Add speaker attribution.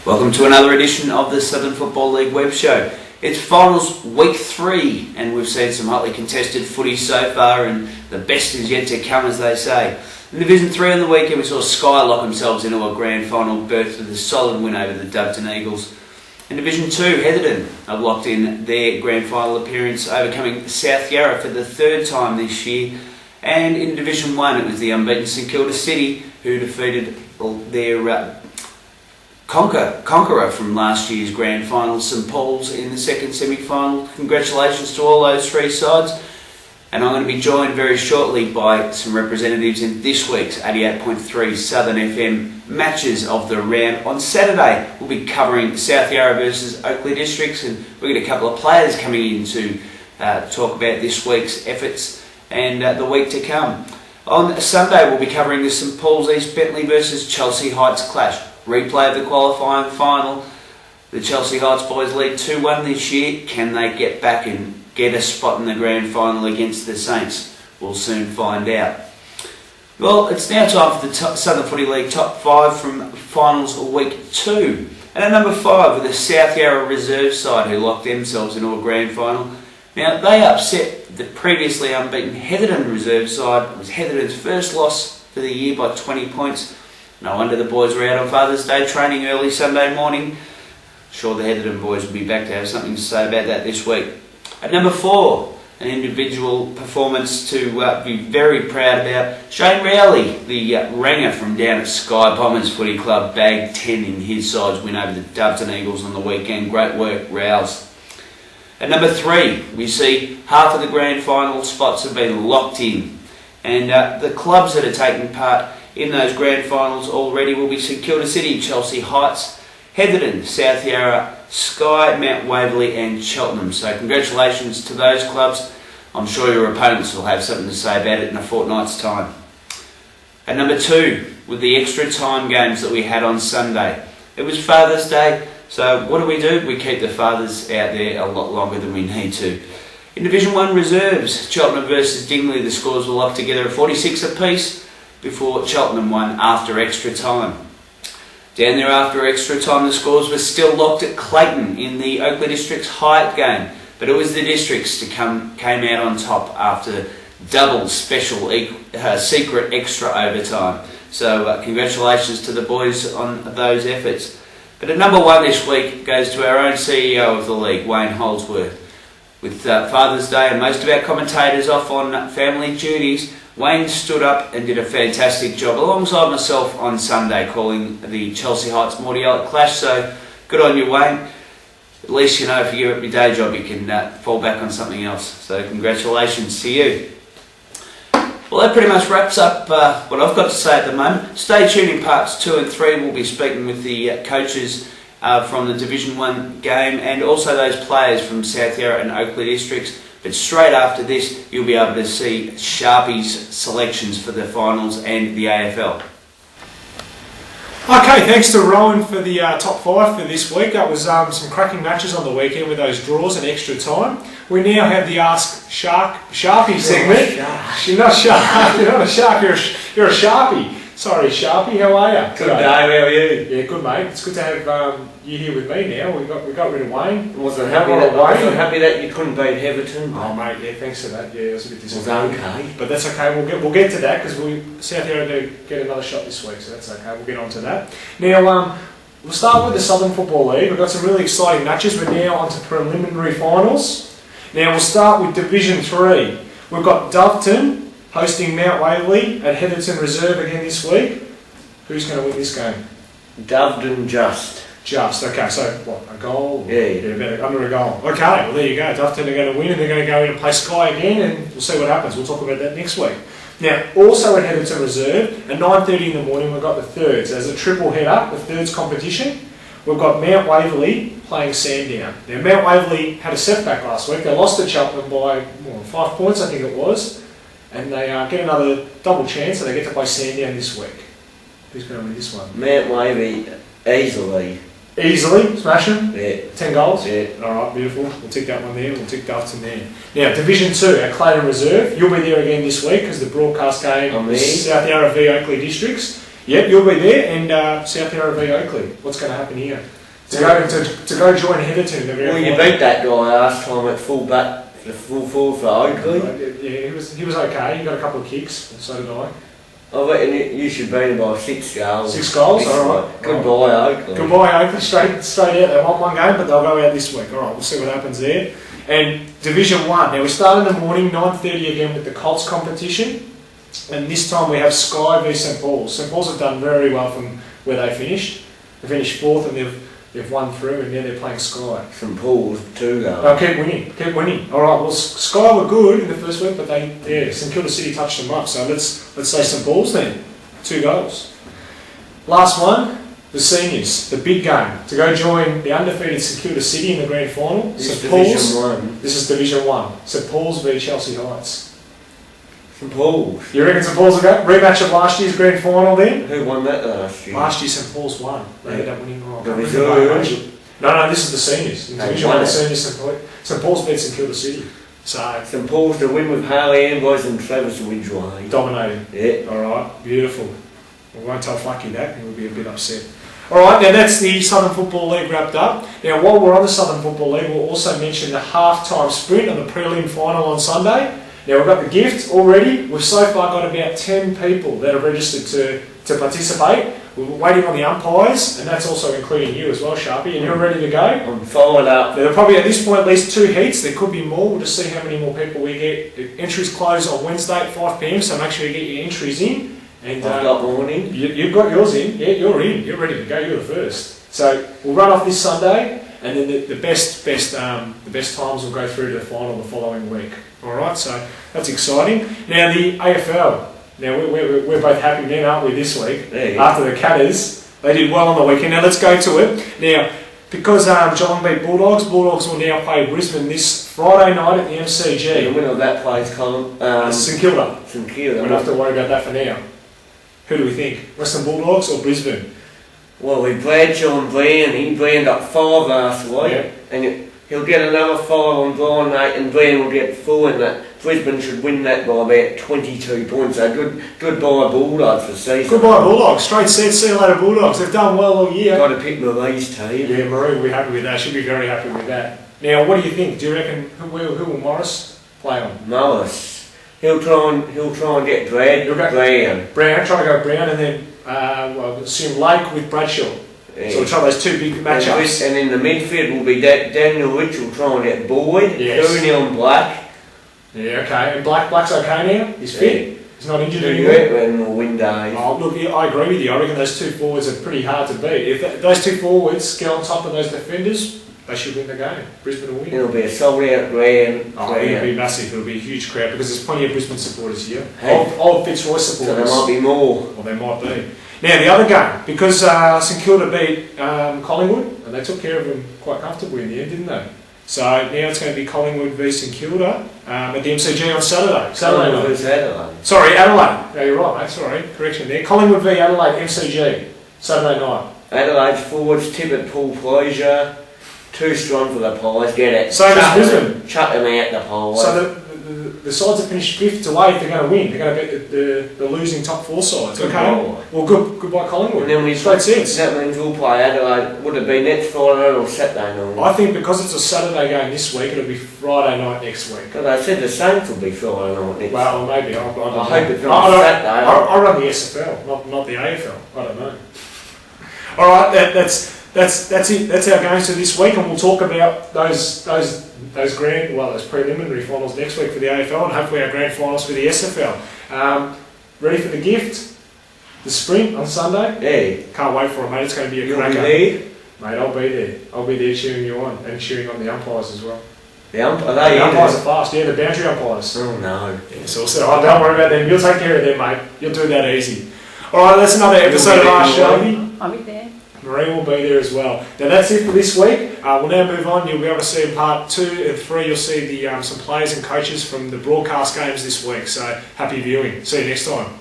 Speaker 1: Welcome to another edition of the Southern Football League web show. It's finals week 3 and we've seen some hotly contested footy so far, and the best is yet to come, as they say. In Division 3 on the weekend we saw Sky lock themselves into a grand final berth with a solid win over the Doveton Eagles. In Division 2, Heatherton have locked in their grand final appearance, overcoming South Yarra for the third time this year. And in Division 1 it was the unbeaten St Kilda City who defeated their conqueror from last year's grand final, St Paul's, in the second semi-final. Congratulations to all those three sides. And I'm going to be joined very shortly by some representatives in this week's 88.3 Southern FM matches of the round. On Saturday we'll be covering South Yarra versus Oakleigh Districts, and we've got a couple of players coming in to talk about this week's efforts and the week to come. On Sunday we'll be covering the St Paul's East Bentley versus Chelsea Heights clash. Replay of the qualifying final. The Chelsea Heights boys lead 2-1 this year. Can they get back and get a spot in the grand final against the Saints? We'll soon find out. Well, it's now time for the Southern Footy League top 5 from finals week 2. And at number 5 were the South Yarra reserve side, who locked themselves into a grand final. Now, they upset the previously unbeaten Heatherton reserve side. It was Heatherton's first loss for the year by 20 points. No wonder the boys were out on Father's Day training early Sunday morning. Sure, the Heatherton boys will be back to have something to say about that this week. At number 4, an individual performance to be very proud about. Shane Rowley, the ranger from down at Sky Bombers Footy Club, bagged 10 in his side's win over the Doveton Eagles on the weekend. Great work, Rouse. At number 3, we see half of the grand final spots have been locked in. And the clubs that are taking part in those grand finals already will be St Kilda City, Chelsea Heights, Heatherton, South Yarra, Sky, Mount Waverley and Cheltenham. So congratulations to those clubs. I'm sure your opponents will have something to say about it in a fortnight's time. At number 2, with the extra time games that we had on Sunday. It was Father's Day, so what do? We keep the fathers out there a lot longer than we need to. In Division 1 reserves, Cheltenham versus Dingley, the scores were locked together at 46 apiece before Cheltenham won after extra time. Down there after extra time, the scores were still locked at Clayton in the Oakleigh Districts Hyatt game, but it was the Districts that came out on top after double special secret extra overtime. So congratulations to the boys on those efforts. But at number 1 this week goes to our own CEO of the league, Wayne Holdsworth. With Father's Day and most of our commentators off on family duties, Wayne stood up and did a fantastic job alongside myself on Sunday, calling the Chelsea Heights Mordialloc clash. So good on you, Wayne. At least, you know, if you give up your day job, you can fall back on something else. So congratulations to you. Well, that pretty much wraps up what I've got to say at the moment. Stay tuned in parts 2 and 3. We'll be speaking with the coaches from the Division 1 game and also those players from South Yarra and Oakleigh Districts. But straight after this, you'll be able to see Sharpie's selections for the finals and the AFL.
Speaker 2: Okay, thanks to Rowan for the top 5 for this week. That was some cracking matches on the weekend with those draws and extra time. We now have the Ask Sharpie segment. You're not Shark. You're not a shark. You're a Sharpie. Sorry, Sharpie. How are you?
Speaker 3: Good day. How are you?
Speaker 2: Yeah, good mate. It's good to have you here with me now. We got rid of Wayne.
Speaker 3: Wasn't happy that you couldn't beat Heatherton.
Speaker 2: Oh mate, yeah, thanks for that. Yeah, it was a bit disappointing.
Speaker 3: It was okay,
Speaker 2: but that's okay. We'll get to that because South Yarra do get another shot this week, so that's okay. We'll get on to that. Now, we'll start with the Southern Football League. We've got some really exciting matches. We're now on to preliminary finals. Now we'll start with Division 3. We've got Doveton hosting Mount Waverley at Heatherton Reserve again this week. Who's going to win this game?
Speaker 3: Doveton just.
Speaker 2: Okay, so what, a goal?
Speaker 3: Yeah,
Speaker 2: about under a goal. Okay, well there you go. Doveton are going to win and they're going to go in and play Sky again, and we'll see what happens. We'll talk about that next week. Now, also at Heatherton Reserve, at 9:30 in the morning, we've got the thirds. There's a triple header, the thirds competition. We've got Mount Waverley playing Sandown. Now, Mount Waverley had a setback last week. They lost to Cheltenham by 5 points, I think it was. And they get another double chance, and they get to play Sandown this week. Who's going to win this one?
Speaker 3: Mount Waverley easily.
Speaker 2: Easily, smashing?
Speaker 3: Yeah.
Speaker 2: 10 goals?
Speaker 3: Yeah.
Speaker 2: Alright, beautiful. We'll tick that one there, we'll tick Doveton there. Now, Division 2 at Clayton Reserve. You'll be there again this week because the broadcast game
Speaker 3: I'm there.
Speaker 2: is South Yarra v Oakleigh Districts. Yep, you'll be there, and South Yarra v Oakley. What's going to happen here? To go join Heatherton in the
Speaker 3: Well, you beat that guy last time at full back, the full forward for Oakley.
Speaker 2: Yeah, he was okay. He got a couple of kicks, and so did I.
Speaker 3: I reckon you should beat him by 6 goals.
Speaker 2: 6 goals? Alright.
Speaker 3: Goodbye, Oakley.
Speaker 2: Goodbye, Oakley. Straight out. They want one game, but they'll go out this week. Alright, we'll see what happens there. And Division 1. Now, we start in the morning, 9:30 again with the Colts competition. And this time we have Sky v St Paul's. St Paul's have done very well from where they finished. They finished 4th and they've won through, and now they're playing Sky.
Speaker 3: St Paul's 2 goals.
Speaker 2: Oh, keep winning. Alright, well, Sky were good in the first week, but St Kilda City touched them up. So let's say St Paul's then. 2 goals. Last one, the seniors, the big game. To go join the undefeated St Kilda City in the grand final.
Speaker 3: This is
Speaker 2: St Paul's.
Speaker 3: Division 1.
Speaker 2: This is Division 1. St Paul's v Chelsea Heights.
Speaker 3: St Paul's.
Speaker 2: You reckon St Paul's will go? Rematch of last year's grand final then?
Speaker 3: Who won that last year?
Speaker 2: Last year St Paul's won. They ended up winning. No, this is the seniors. In Division 1, the seniors, St Paul's beat St Kilda City. So
Speaker 3: St Paul's to win with Harley Ambrose and Travis Ridgway.
Speaker 2: dominating.
Speaker 3: Yeah.
Speaker 2: Alright, beautiful. We won't tell Flucky that, he'll be a bit upset. Alright, now that's the Southern Football League wrapped up. Now while we're on the Southern Football League, we'll also mention the half-time sprint and the prelim final on Sunday. Now we've got the gift already. We've so far got about 10 people that are registered to participate. We're waiting on the umpires, and that's also including you as well, Sharpie, and you're ready to go?
Speaker 3: I'm fired up.
Speaker 2: There are probably at this point at least 2 heats. There could be more. We'll just see how many more people we get. Entries close on Wednesday at 5 PM, so make sure you get your entries in. And
Speaker 3: I've got morning.
Speaker 2: you've got yours in. Yeah, you're in. You're ready to go. You're the first. So we'll run off this Sunday, and then the best times will go through to the final the following week. All right, so that's exciting. Now the AFL. Now we're both happy then, aren't we, this week?
Speaker 3: Yeah.
Speaker 2: After the Catters, they did well on the weekend. Now let's go to it. Now, because Geelong beat Bulldogs will now play Brisbane this Friday night at the MCG.
Speaker 3: The winner of that plays Colin.
Speaker 2: St Kilda.
Speaker 3: St Kilda.
Speaker 2: We don't have to worry about that for now. Who do we think? Western Bulldogs or Brisbane?
Speaker 3: Well, we Bradshaw and Brian. He Brianed up 5 last week,
Speaker 2: Yeah.
Speaker 3: and he'll get another 5 on Brian, mate, and Brian will get 4 in that. Brisbane should win that by about 22 points. So goodbye Bulldogs for the season.
Speaker 2: Goodbye Bulldogs. Straight set. See you later Bulldogs. They've done well all year.
Speaker 3: Got to pick Marie's team.
Speaker 2: Yeah, Marie will be happy with that. She'll be very happy with that. Now, what do you think? Do you reckon who will Morris play on?
Speaker 3: Morris. He'll try and get Brown.
Speaker 2: Brown. Try to go Brown, and then well, assume Lake with Bradshaw.
Speaker 3: Yeah.
Speaker 2: So we'll try those 2 big matchups.
Speaker 3: And in the midfield will be Daniel Rich will try and get Boyd.
Speaker 2: Yes.
Speaker 3: Cooney on Black.
Speaker 2: Yeah, okay. And Black's okay now? He's fit? He's not injured
Speaker 3: Do you
Speaker 2: anymore?
Speaker 3: reckon will win days?
Speaker 2: Oh, look, yeah, I agree with you. I reckon those 2 forwards are pretty hard to beat. If those 2 forwards get on top of those defenders, they should win the game. Brisbane will win.
Speaker 3: It'll be a sold out ground.
Speaker 2: Oh, it'll be massive. It'll be a huge crowd because there's plenty of Brisbane supporters here.
Speaker 3: Hey.
Speaker 2: Old Fitzroy
Speaker 3: So
Speaker 2: supporters.
Speaker 3: there might be more.
Speaker 2: Well, they might be. Now, the other game, because St Kilda beat Collingwood, and they took care of them quite comfortably in the end, didn't they? So now it's going to be Collingwood v St Kilda at the MCG on Saturday. Saturday night.
Speaker 3: Who's Adelaide?
Speaker 2: Sorry, Adelaide. No, you're right, mate. Sorry, correction there. Collingwood v Adelaide MCG, Saturday night.
Speaker 3: Adelaide's forwards, Tippett, Paul Pleasure. Too strong for the Pies. Get it.
Speaker 2: Same as Brisbane.
Speaker 3: Chuck them out the Pies.
Speaker 2: So the sides that finish 5th to 8th, they're going to win. They're going to beat the losing top 4 sides.
Speaker 3: Good
Speaker 2: Okay.
Speaker 3: ball.
Speaker 2: Well, goodbye Collingwood.
Speaker 3: And then we
Speaker 2: Straight sense.
Speaker 3: That means we'll play Adelaide. Would it be next Friday or Saturday night?
Speaker 2: I think because it's a Saturday game this week, it'll be Friday night next week.
Speaker 3: Because I said the Saints will be Friday night next.
Speaker 2: Well, maybe. I
Speaker 3: hope it's not Saturday.
Speaker 2: I run the SFL, not the AFL. I don't know. All right, that's it. That's our games for this week, and we'll talk about those preliminary finals next week for the AFL, and hopefully our grand finals for the SFL. Ready for the gift? The sprint on Sunday?
Speaker 3: Yeah.
Speaker 2: Can't wait for it, mate. It's going to be a
Speaker 3: You'll
Speaker 2: cracker.
Speaker 3: be there?
Speaker 2: Mate, I'll be there. I'll be there cheering you on and cheering on the umpires as well.
Speaker 3: The umpires?
Speaker 2: The umpires are fast, yeah, the boundary umpires.
Speaker 3: Oh no.
Speaker 2: Yeah, so don't worry about them. You'll take care of them, mate. You'll do that easy. Alright, that's another episode of our show.
Speaker 4: I'll be there.
Speaker 2: Maureen will be there as well. Now that's it for this week. We'll now move on. You'll be able to see in part 2 and 3. You'll see some players and coaches from the broadcast games this week. So happy viewing. See you next time.